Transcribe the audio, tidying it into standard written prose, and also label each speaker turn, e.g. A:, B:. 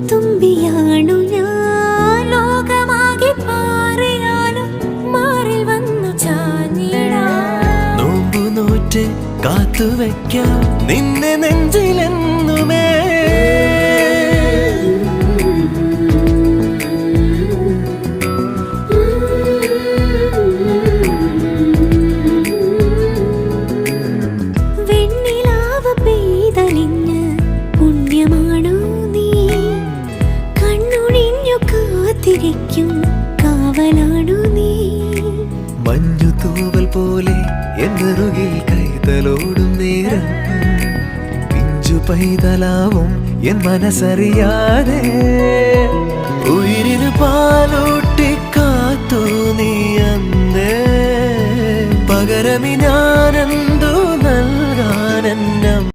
A: തുമ്പിയാണു ഞാൻ ലോകമാകെ പാറിയാലും മാറിൽ വന്നു ചാഞ്ഞിടാം
B: നോമ്പു നോറ്റ് കാത്തുവയ്ക്കാം നിന്നെ നെഞ്ചിലെന്നുമേ
A: വെണ്ണിലാവ് പെയ്തലിഞ്ഞ് പുണ്യമാണോ നീ കണ്ണൊഴിഞ്ഞു കാത്തിരിക്കും കാവലാണു നീ
B: മഞ്ഞു തൂവൽ പോലെ എന്നറുകിൽ കൈതലോടും നേരം പിഞ്ചു പൈതലാവും എൻ മനസ്സറിയാതെ ഉയിരിന് പാലൂട്ടി കാത്തു നീ അന്നേ പകരമി ഞാനെന്തു നൽകാനെന്നെ